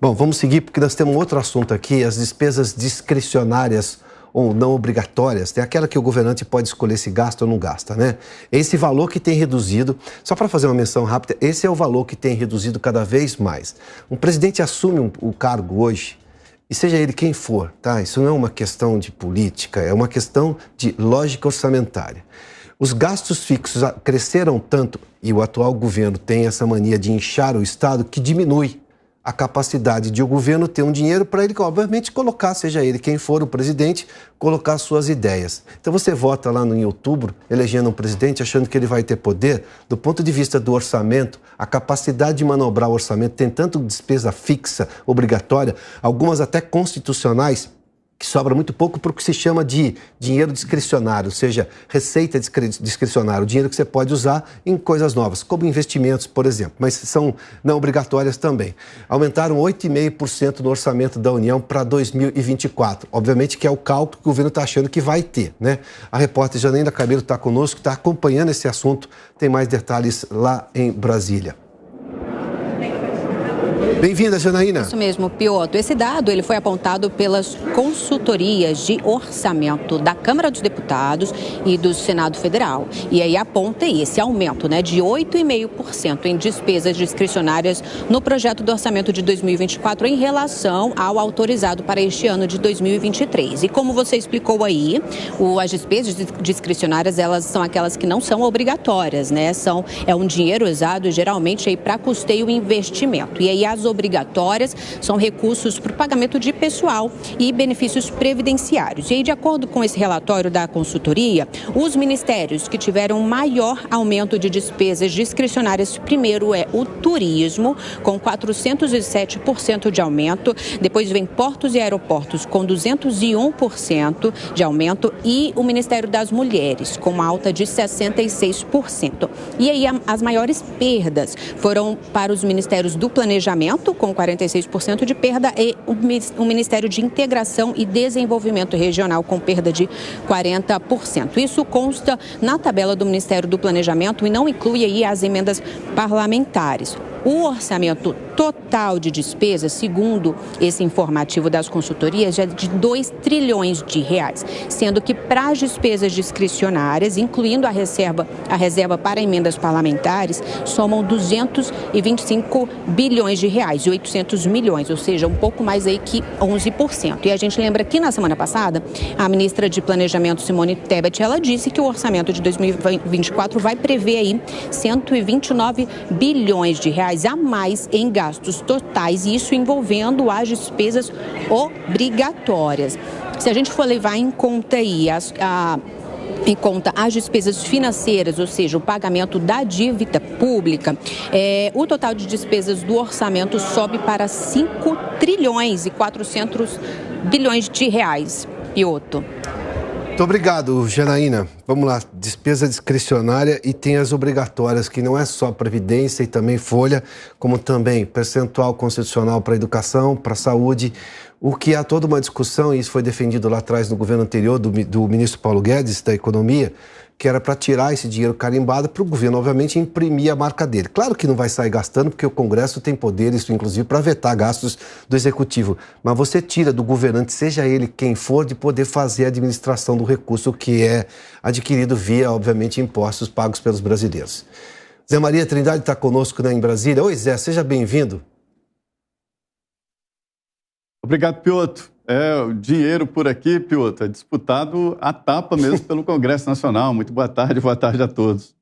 Bom, vamos seguir porque nós temos um outro assunto aqui, as despesas discricionárias ou não obrigatórias, tem aquela que o governante pode escolher se gasta ou não gasta, né? Esse valor que tem reduzido, só para fazer uma menção rápida, esse é o valor que tem reduzido cada vez mais. Um presidente assume o cargo hoje, e seja ele quem for, tá? Isso não é uma questão de política, é uma questão de lógica orçamentária. Os gastos fixos cresceram tanto, e o atual governo tem essa mania de inchar o Estado, que diminui a capacidade de o governo ter um dinheiro para ele, obviamente, colocar, seja ele quem for o presidente, colocar suas ideias. Então você vota lá em outubro, elegendo um presidente, achando que ele vai ter poder. Do ponto de vista do orçamento, a capacidade de manobrar o orçamento tem tanto despesa fixa, obrigatória, algumas até constitucionais, que sobra muito pouco para o que se chama de dinheiro discricionário, ou seja, receita discricionária, o dinheiro que você pode usar em coisas novas, como investimentos, por exemplo, mas são não obrigatórias também. Aumentaram 8,5% no orçamento da União para 2024. Obviamente que é o cálculo que o governo está achando que vai ter, né? A repórter Janaína Cabelo está conosco, está acompanhando esse assunto, tem mais detalhes lá em Brasília. Bem-vinda, Janaína. Isso mesmo, Piotr. Esse dado ele foi apontado pelas consultorias de orçamento da Câmara dos Deputados e do Senado Federal. E aí aponta esse aumento, de 8,5% em despesas discricionárias no projeto do orçamento de 2024 em relação ao autorizado para este ano de 2023. E como você explicou aí, as despesas discricionárias, elas são aquelas que não são obrigatórias, É um dinheiro usado geralmente aí para custeio e investimento. E aí as obrigatórias são recursos para o pagamento de pessoal e benefícios previdenciários. E aí, de acordo com esse relatório da consultoria, os ministérios que tiveram maior aumento de despesas discricionárias, primeiro é o turismo, com 407% de aumento, depois vem portos e aeroportos com 201% de aumento e o Ministério das Mulheres, com uma alta de 66%. E aí, as maiores perdas foram para os ministérios do Planejamento, com 46% de perda, e o Ministério de Integração e Desenvolvimento Regional, com perda de 40%. Isso consta na tabela do Ministério do Planejamento e não inclui aí as emendas parlamentares. O orçamento total de despesas, segundo esse informativo das consultorias, é de 2 trilhões de reais, sendo que para as despesas discricionárias, incluindo a reserva para emendas parlamentares, somam 225 bilhões de reais e 800 milhões, ou seja, um pouco mais aí que 11%. E a gente lembra que na semana passada, a ministra de Planejamento, Simone Tebet, ela disse que o orçamento de 2024 vai prever aí 129 bilhões de reais a mais em gastos totais, e isso envolvendo as despesas obrigatórias. Se a gente for levar em conta aí as despesas financeiras, ou seja, o pagamento da dívida pública, o total de despesas do orçamento sobe para 5 trilhões e 400 bilhões de reais. Piotr. Muito obrigado, Janaína. Vamos lá, despesa discricionária e tem as obrigatórias, que não é só Previdência e também Folha, como também percentual constitucional para a educação, para a saúde, o que há toda uma discussão, e isso foi defendido lá atrás no governo anterior do ministro Paulo Guedes, da Economia, que era para tirar esse dinheiro carimbado para o governo, obviamente, imprimir a marca dele. Claro que não vai sair gastando, porque o Congresso tem poderes, inclusive, para vetar gastos do Executivo. Mas você tira do governante, seja ele quem for, de poder fazer a administração do recurso que é adquirido via, obviamente, impostos pagos pelos brasileiros. Zé Maria Trindade está conosco, em Brasília. Oi, Zé, seja bem-vindo. Obrigado, Piotr. O dinheiro por aqui, Piotr, é disputado à tapa mesmo pelo Congresso Nacional. Muito boa tarde a todos.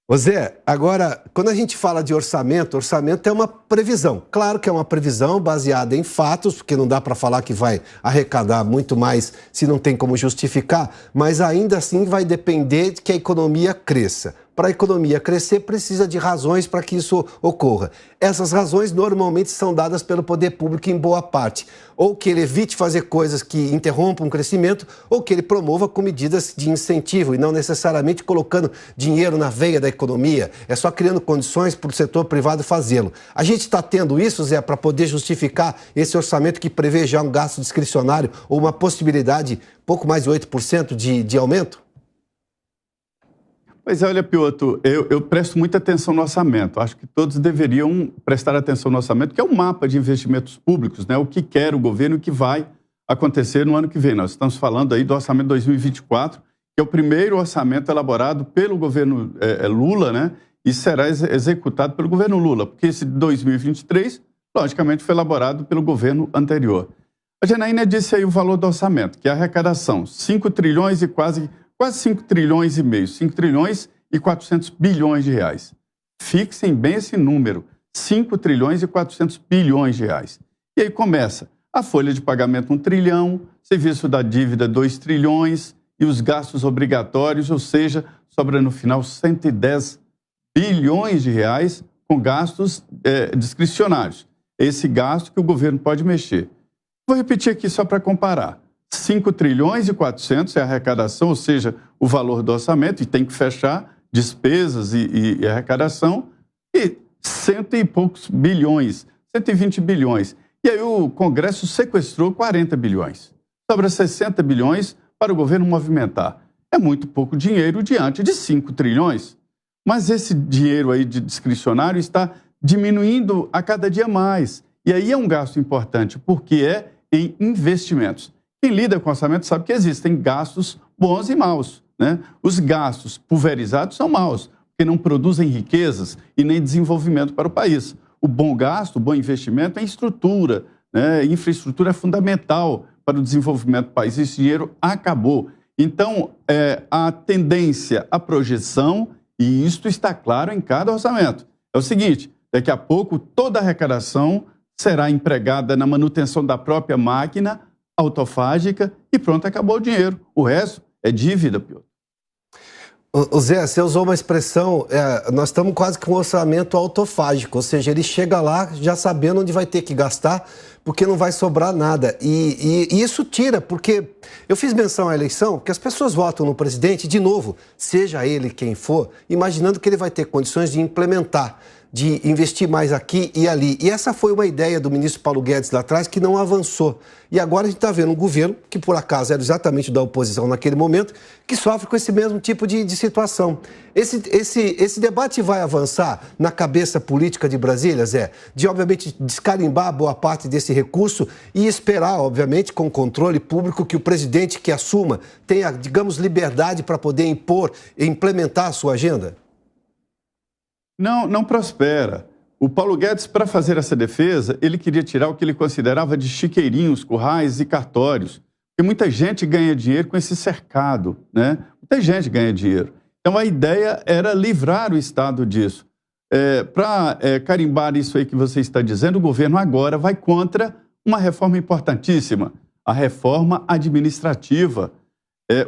Ô Zé, agora, quando a gente fala de orçamento é uma previsão. Claro que é uma previsão baseada em fatos, porque não dá para falar que vai arrecadar muito mais se não tem como justificar, mas ainda assim vai depender de que a economia cresça. Para a economia crescer, precisa de razões para que isso ocorra. Essas razões normalmente são dadas pelo poder público em boa parte. Ou que ele evite fazer coisas que interrompam o crescimento, ou que ele promova com medidas de incentivo e não necessariamente colocando dinheiro na veia da economia. É só criando condições para o setor privado fazê-lo. A gente está tendo isso, Zé, para poder justificar esse orçamento que prevê já um gasto discricionário ou uma possibilidade pouco mais de 8% de aumento? Pois é, olha, Piotr, eu presto muita atenção no orçamento. Acho que todos deveriam prestar atenção no orçamento, que é um mapa de investimentos públicos, né? O que quer o governo e o que vai acontecer no ano que vem. Nós estamos falando aí do orçamento 2024, que é o primeiro orçamento elaborado pelo governo Lula, né? E será executado pelo governo Lula, porque esse de 2023, logicamente, foi elaborado pelo governo anterior. A Janaína disse aí o valor do orçamento, que é a arrecadação, 5 trilhões e quase 5 trilhões e meio, 5 trilhões e 400 bilhões de reais. Fixem bem esse número, 5 trilhões e 400 bilhões de reais. E aí começa a folha de pagamento 1 trilhão, serviço da dívida 2 trilhões e os gastos obrigatórios, ou seja, sobra no final 110 bilhões de reais com gastos discricionários. Esse gasto que o governo pode mexer. Vou repetir aqui só para comparar. 5 trilhões e 400 é a arrecadação, ou seja, o valor do orçamento, e tem que fechar despesas e arrecadação, e 100 e poucos bilhões, 120 bilhões. E aí o Congresso sequestrou 40 bilhões. Sobra 60 bilhões para o governo movimentar. É muito pouco dinheiro diante de 5 trilhões. Mas esse dinheiro aí de discricionário está diminuindo a cada dia mais. E aí é um gasto importante, porque é em investimentos. Quem lida com orçamento sabe que existem gastos bons e maus, né? Os gastos pulverizados são maus, porque não produzem riquezas e nem desenvolvimento para o país. O bom gasto, o bom investimento é em estrutura, né? Infraestrutura é fundamental para o desenvolvimento do país. Esse dinheiro acabou. Então, a tendência, a projeção, e isto está claro em cada orçamento, é o seguinte: daqui a pouco toda a arrecadação será empregada na manutenção da própria máquina autofágica e pronto, acabou o dinheiro. O resto é dívida, Piotr. O Zé, você usou uma expressão, nós estamos quase com um orçamento autofágico, ou seja, ele chega lá já sabendo onde vai ter que gastar, porque não vai sobrar nada. E isso tira, porque eu fiz menção à eleição, que as pessoas votam no presidente, de novo, seja ele quem for, imaginando que ele vai ter condições de implementar, de investir mais aqui e ali. E essa foi uma ideia do ministro Paulo Guedes lá atrás, que não avançou. E agora a gente está vendo um governo, que por acaso era exatamente da oposição naquele momento, que sofre com esse mesmo tipo de situação. Esse debate vai avançar na cabeça política de Brasília, Zé? De, obviamente, descarimbar boa parte desse recurso e esperar, obviamente, com controle público, que o presidente que assuma tenha, digamos, liberdade para poder impor e implementar a sua agenda? Não prospera. O Paulo Guedes, para fazer essa defesa, ele queria tirar o que ele considerava de chiqueirinhos, currais e cartórios. Porque muita gente ganha dinheiro com esse cercado, né? Muita gente ganha dinheiro. Então, a ideia era livrar o Estado disso. Para carimbar isso aí que você está dizendo, o governo agora vai contra uma reforma importantíssima, a reforma administrativa.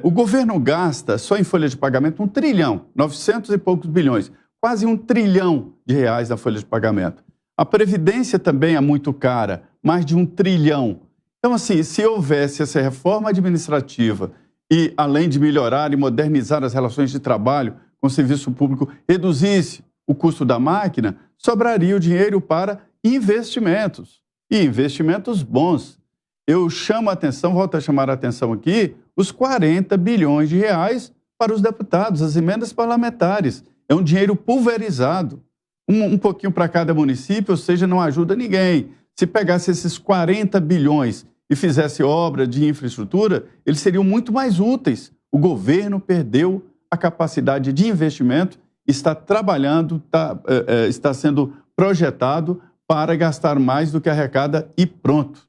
O governo gasta, só em folha de pagamento, 1 trilhão, 900 e poucos bilhões. Quase 1 trilhão de reais na folha de pagamento. A Previdência também é muito cara, mais de 1 trilhão. Então, assim, se houvesse essa reforma administrativa e, além de melhorar e modernizar as relações de trabalho com o serviço público, reduzisse o custo da máquina, sobraria o dinheiro para investimentos. E investimentos bons. Eu chamo a atenção, volto a chamar a atenção aqui, os 40 bilhões de reais para os deputados, as emendas parlamentares. É um dinheiro pulverizado, um pouquinho para cada município, ou seja, não ajuda ninguém. Se pegasse esses 40 bilhões e fizesse obra de infraestrutura, eles seriam muito mais úteis. O governo perdeu a capacidade de investimento, está trabalhando, está sendo projetado para gastar mais do que arrecada e pronto.